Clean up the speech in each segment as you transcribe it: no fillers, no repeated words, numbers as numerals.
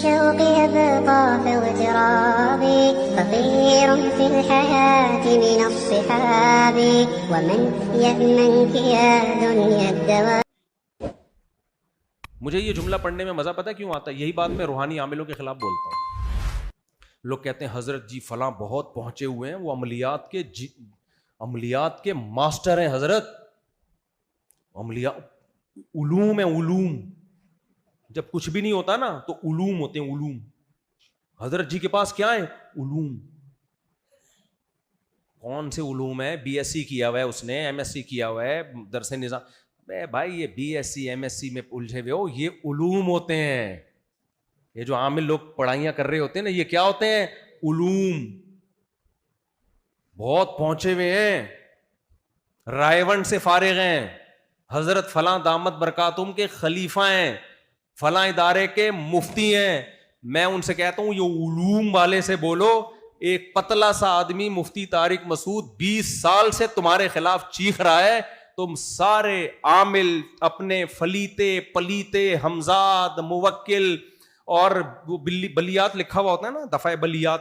الشوق يبقى في اغتراب فقير في الحياة من الصحاب ومن يأمنك يا دنيا الدواب. مجھے یہ جملہ پڑھنے میں مزہ پتہ کیوں آتا ہے؟ یہی بات میں روحانی عاملوں کے خلاف بولتا ہوں. لوگ کہتے ہیں حضرت جی فلاں بہت پہنچے ہوئے ہیں, وہ عملیات کے ماسٹر ہیں حضرت, علوم ہیں, علوم. جب کچھ بھی نہیں ہوتا نا تو علوم ہوتے ہیں, علوم. حضرت جی کے پاس کیا ہے؟ علوم. کون سے علوم ہے؟ بی ایس سی کیا ہوا ہے اس نے, ایم ایس سی کیا ہوا ہے, درس نظام. بھائی یہ B S C M S C میں الجھے ہوئے ہو, یہ علوم ہوتے ہیں. یہ جو عامل لوگ پڑھائیاں کر رہے ہوتے ہیں نا, یہ کیا ہوتے ہیں؟ علوم. بہت پہنچے ہوئے ہیں, رائے ونڈ سے فارغ ہیں, حضرت فلاں دامت برکاتہم کے خلیفہ ہیں, فلاں ادارے کے مفتی ہیں. میں ان سے کہتا ہوں یہ علوم والے سے بولو. ایک پتلا سا آدمی مفتی طارق مسعود 20 سال سے تمہارے خلاف چیخ رہا ہے, تم سارے عامل اپنے فلیتے پلیتے ہمزاد موکل اور بلیات لکھا ہوا ہوتا ہے نا, دفعہ بلیات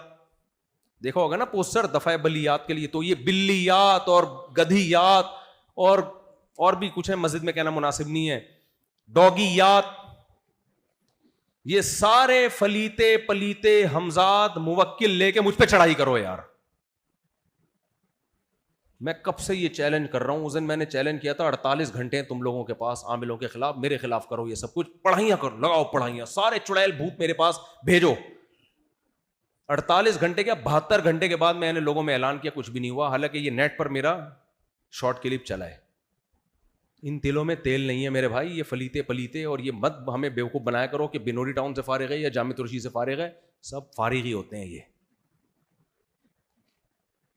دیکھا ہوگا نا پوسٹر دفعہ بلیات کے لیے, تو یہ بلیات اور گدھیات اور بھی کچھ ہے, مسجد میں کہنا مناسب نہیں ہے, ڈوگیات, یہ سارے فلیتے پلیتے ہمزاد موکل لے کے مجھ پہ چڑھائی کرو یار. میں کب سے یہ چیلنج کر رہا ہوں. اس دن میں نے چیلنج کیا تھا 48 گھنٹے تم لوگوں کے پاس عاملوں کے خلاف, میرے خلاف کرو یہ سب کچھ, پڑھائیاں کرو, لگاؤ پڑھائیاں, سارے چڑیل بھوت میرے پاس بھیجو. 48 گھنٹے کیا 72 گھنٹے کے بعد میں نے لوگوں میں اعلان کیا, کچھ بھی نہیں ہوا. حالانکہ یہ نیٹ پر میرا شارٹ کلپ چلا ہے. ان دلوں میں تیل نہیں ہے میرے بھائی, یہ فلیتے پلیتے, اور یہ مت ہمیں بیوقوف بنایا کرو کہ بنوری ٹاؤن سے فارغ ہے یا جامع ترشی سے فارغ ہے, سب فارغ ہی ہوتے ہیں. یہ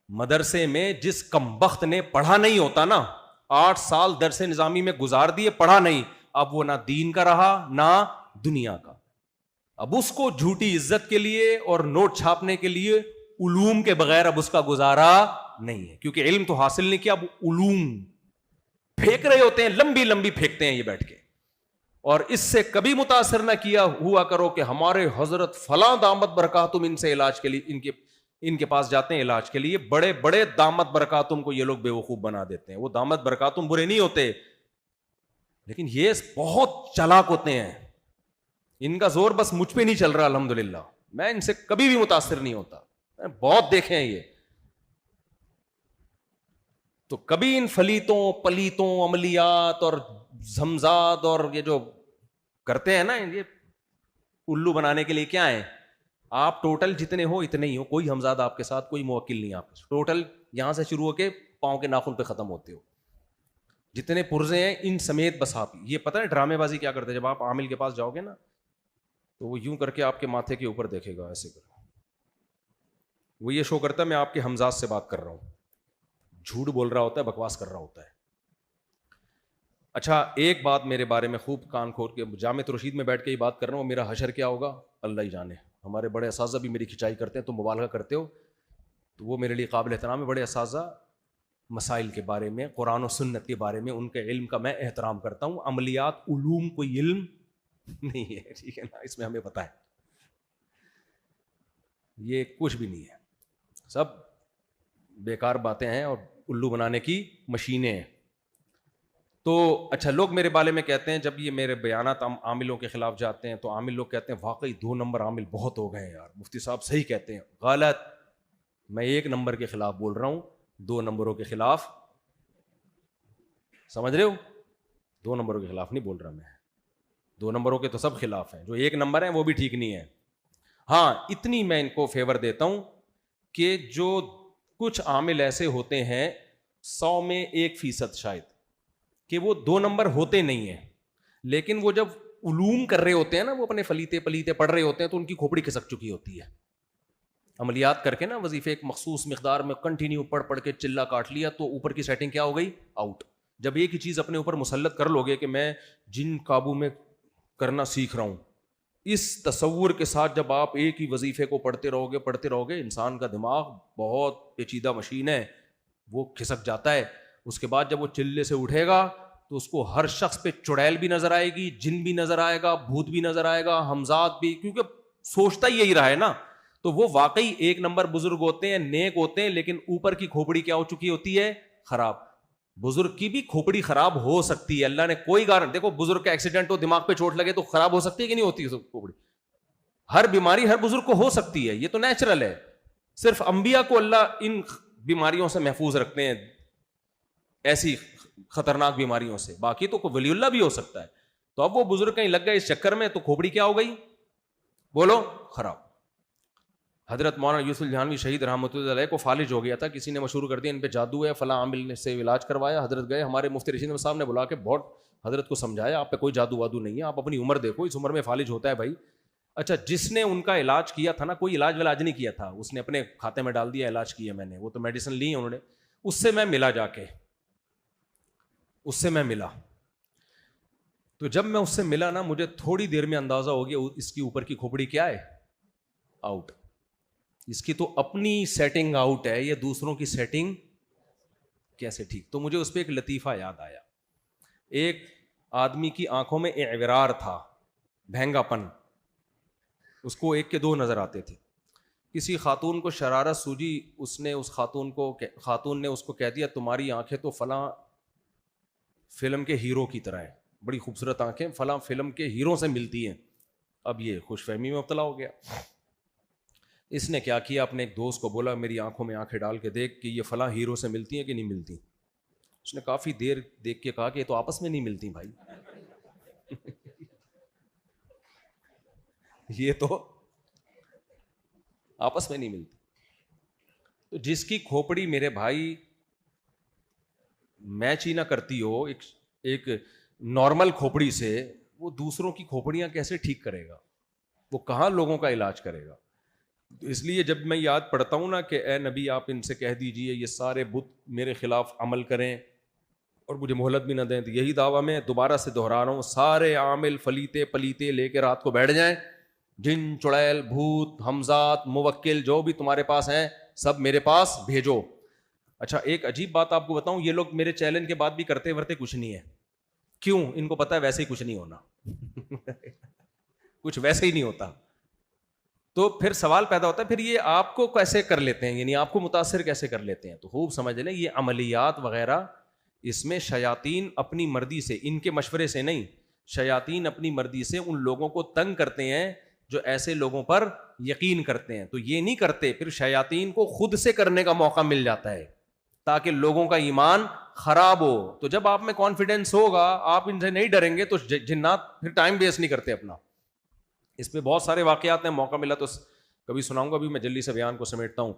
مدرسے میں جس کمبخت نے پڑھا نہیں ہوتا نا, 8 سال درس نظامی میں گزار دیے, پڑھا نہیں, اب وہ نہ دین کا رہا نہ دنیا کا. اب اس کو جھوٹی عزت کے لیے اور نوٹ چھاپنے کے لیے علوم کے بغیر اب اس کا گزارا نہیں ہے, کیونکہ علم تو حاصل نہیں کیا, اب علوم پھینک رہے ہوتے ہیں, لمبی لمبی پھینکتے ہیں یہ بیٹھ کے. اور اس سے کبھی متاثر نہ کیا ہوا کرو کہ ہمارے حضرت فلاں دامت برکاتہم ان سے علاج کے لیے ان کے پاس جاتے ہیں علاج کے لیے. بڑے بڑے دامت برکاتہم کو یہ لوگ بیوقوف بنا دیتے ہیں. وہ دامت برکاتہم برے نہیں ہوتے, لیکن یہ بہت چالاک ہوتے ہیں. ان کا زور بس مجھ پہ نہیں چل رہا الحمدللہ, میں ان سے کبھی بھی متاثر نہیں ہوتا, میں بہت دیکھے ہیں یہ. تو کبھی ان فلیتوں پلیتوں عملیات اور زمزاد اور یہ جو کرتے ہیں نا, یہ الو بنانے کے لیے کیا ہے, آپ ٹوٹل جتنے ہو اتنے ہی ہو, کوئی ہمزاد آپ کے ساتھ, کوئی موکل نہیں آپ کے ساتھ, ٹوٹل یہاں سے شروع ہو کے پاؤں کے ناخن پہ ختم ہوتے ہو, جتنے پرزے ہیں ان سمیت. بس آپ یہ پتہ ہے ڈرامے بازی کیا کرتے ہیں, جب آپ عامل کے پاس جاؤ گے نا تو وہ یوں کر کے آپ کے ماتھے کے اوپر دیکھے گا, ایسے کر, وہ یہ شو کرتا ہے میں آپ کے ہمزاد سے بات کر رہا ہوں, جھوٹ بول رہا ہوتا ہے, بکواس کر رہا ہوتا ہے. اچھا ایک بات میرے بارے میں خوب کان کھول کے, جامع رشید میں بیٹھ کے یہ بات کر رہا ہوں, میرا حشر کیا ہوگا اللہ ہی جانے. ہمارے بڑے اساتذہ بھی میری کھچائی کرتے ہیں, تم مبالغہ کرتے ہو, تو وہ میرے لیے قابل احترام ہے. بڑے اساتذہ مسائل کے بارے میں, قرآن و سنت کے بارے میں, ان کے علم کا میں احترام کرتا ہوں. عملیات علوم کوئی علم نہیں ہے, ٹھیک ہے نا, اس میں ہمیں پتہ ہے یہ کچھ بھی نہیں ہے, سب بیکار باتیں ہیں اور الو بنانے کی مشینیں ہیں. تو اچھا لوگ میرے بارے میں کہتے ہیں, جب یہ میرے بیانات عاملوں کے خلاف جاتے ہیں تو عامل لوگ کہتے ہیں واقعی 2 نمبر عامل بہت ہو گئے ہیں یار, مفتی صاحب صحیح کہتے ہیں. غلط, میں 1 نمبر کے خلاف بول رہا ہوں, 2 نمبروں کے خلاف, سمجھ رہے ہو, 2 نمبروں کے خلاف نہیں بول رہا میں. 2 نمبروں کے تو سب خلاف ہیں, جو 1 نمبر ہیں وہ بھی ٹھیک نہیں ہے. ہاں اتنی میں ان کو فیور دیتا ہوں کہ جو کچھ عامل ایسے ہوتے ہیں 100 میں 1% شاید کہ وہ 2 نمبر ہوتے نہیں ہیں, لیکن وہ جب علوم کر رہے ہوتے ہیں نا, وہ اپنے فلیتے پلیتے پڑھ رہے ہوتے ہیں تو ان کی کھوپڑی کھسک چکی ہوتی ہے. عملیات کر کے نا وظیفے ایک مخصوص مقدار میں کنٹینیو پڑھ کے چلا کاٹ لیا تو اوپر کی سیٹنگ کیا ہو گئی, آؤٹ. جب ایک ہی چیز اپنے اوپر مسلط کر لو گے کہ میں جن قابو میں کرنا سیکھ رہا ہوں, اس تصور کے ساتھ جب آپ ایک ہی وظیفے کو پڑھتے رہو گے, انسان کا دماغ بہت پیچیدہ مشین ہے, وہ کھسک جاتا ہے. اس کے بعد جب وہ چلے سے اٹھے گا تو اس کو ہر شخص پہ چڑیل بھی نظر آئے گی, جن بھی نظر آئے گا, بھوت بھی نظر آئے گا, ہمزاد بھی, کیونکہ سوچتا ہی یہی رہا ہے نا. تو وہ واقعی ایک نمبر بزرگ ہوتے ہیں, نیک ہوتے ہیں, لیکن اوپر کی کھوپڑی کیا ہو چکی ہوتی ہے؟ خراب. بزرگ کی بھی کھوپڑی خراب ہو سکتی ہے, اللہ نے کوئی دیکھو بزرگ کا ایکسیڈنٹ ہو, دماغ پہ چوٹ لگے تو خراب ہو سکتی ہے کہ نہیں ہوتی کھوپڑی؟ ہر بیماری ہر بزرگ کو ہو سکتی ہے, یہ تو نیچرل ہے. صرف انبیاء کو اللہ ان بیماریوں سے محفوظ رکھتے ہیں, ایسی خطرناک بیماریوں سے, باقی تو کوئی ولی اللہ بھی ہو سکتا ہے. تو اب وہ بزرگ کہیں لگ گئے اس چکر میں, تو کھوپڑی کیا ہو گئی؟ بولو, خراب. حضرت مولانا یوسف الجہانوی شہید رحمۃ اللہ علیہ کو فالج ہو گیا تھا, کسی نے مشہور کر دیا ان پہ جادو ہے, فلاں عامل سے علاج کروایا. حضرت گئے, ہمارے مفتی رشید صاحب نے بلا کے بہت حضرت کو سمجھایا, آپ پہ کوئی جادو وادو نہیں ہے, آپ اپنی عمر دیکھو, اس عمر میں فالج ہوتا ہے بھائی. اچھا, جس نے ان کا علاج کیا تھا نا, کوئی علاج نہیں کیا تھا, اس نے اپنے کھاتے میں ڈال دیا علاج کیا میں نے, وہ تو میڈیسن لی انہوں نے. اس سے میں ملا, جا کے اس سے میں ملا, تو جب میں اس سے ملا نا, مجھے تھوڑی دیر میں اندازہ ہو گیا اس کی اوپر کی کھوپڑی کیا ہے؟ آؤٹ. اس کی تو اپنی سیٹنگ آؤٹ ہے, یہ دوسروں کی سیٹنگ کیسے ٹھیک؟ تو مجھے اس پہ ایک لطیفہ یاد آیا. ایک آدمی کی آنکھوں میں اعوراء تھا, بھینگا پن, اس کو ایک کے دو نظر آتے تھے. کسی خاتون کو شرارت سوجی, اس نے اس خاتون نے اس کو کہہ دیا تمہاری آنکھیں تو فلاں فلم کے ہیرو کی طرح ہیں, بڑی خوبصورت آنکھیں, فلاں فلم کے ہیرو سے ملتی ہیں. اب یہ خوش فہمی میں مبتلا ہو گیا. اس نے کیا کیا, اپنے ایک دوست کو بولا میری آنکھوں میں آنکھیں ڈال کے دیکھ کہ یہ فلاں ہیرو سے ملتی ہیں کہ نہیں ملتی. اس نے کافی دیر دیکھ کے کہا کہ یہ تو آپس میں نہیں ملتی بھائی. یہ تو آپس میں نہیں ملتی. تو جس کی کھوپڑی میرے بھائی میچ ہی نہ کرتی ہو ایک نارمل کھوپڑی سے, وہ دوسروں کی کھوپڑیاں کیسے ٹھیک کرے گا؟ وہ کہاں لوگوں کا علاج کرے گا؟ تو اس لیے جب میں یاد پڑھتا ہوں نا کہ اے نبی آپ ان سے کہہ دیجئے یہ سارے بت میرے خلاف عمل کریں اور مجھے مہلت بھی نہ دیں, تو یہی دعویٰ میں دوبارہ سے دہرا رہا ہوں, سارے عامل فلیتے پلیتے لے کے رات کو بیٹھ جائیں, جن چڑیل بھوت ہمزات موکل جو بھی تمہارے پاس ہیں سب میرے پاس بھیجو. اچھا, ایک عجیب بات آپ کو بتاؤں, یہ لوگ میرے چیلنج کے بعد بھی کرتے ورتے کچھ نہیں ہے. کیوں؟ ان کو پتا ہے ویسے ہی کچھ نہیں ہونا. کچھ ویسے ہی نہیں ہوتا. تو پھر سوال پیدا ہوتا ہے پھر یہ آپ کو کیسے کر لیتے ہیں, یعنی آپ کو متاثر کیسے کر لیتے ہیں؟ تو خوب سمجھ لیں, یہ عملیات وغیرہ اس میں شیاطین اپنی مرضی سے, ان کے مشورے سے نہیں, شیاطین اپنی مرضی سے ان لوگوں کو تنگ کرتے ہیں جو ایسے لوگوں پر یقین کرتے ہیں. تو یہ نہیں کرتے, پھر شیاطین کو خود سے کرنے کا موقع مل جاتا ہے تاکہ لوگوں کا ایمان خراب ہو. تو جب آپ میں کانفیڈنس ہوگا, آپ ان سے نہیں ڈریں گے, تو جنات پھر ٹائم ویسٹ نہیں کرتے اپنا. اس پہ بہت سارے واقعات ہیں, موقع ملا تو کبھی سناؤں گا, ابھی میں جلدی سے بیان کو سمیٹتا ہوں.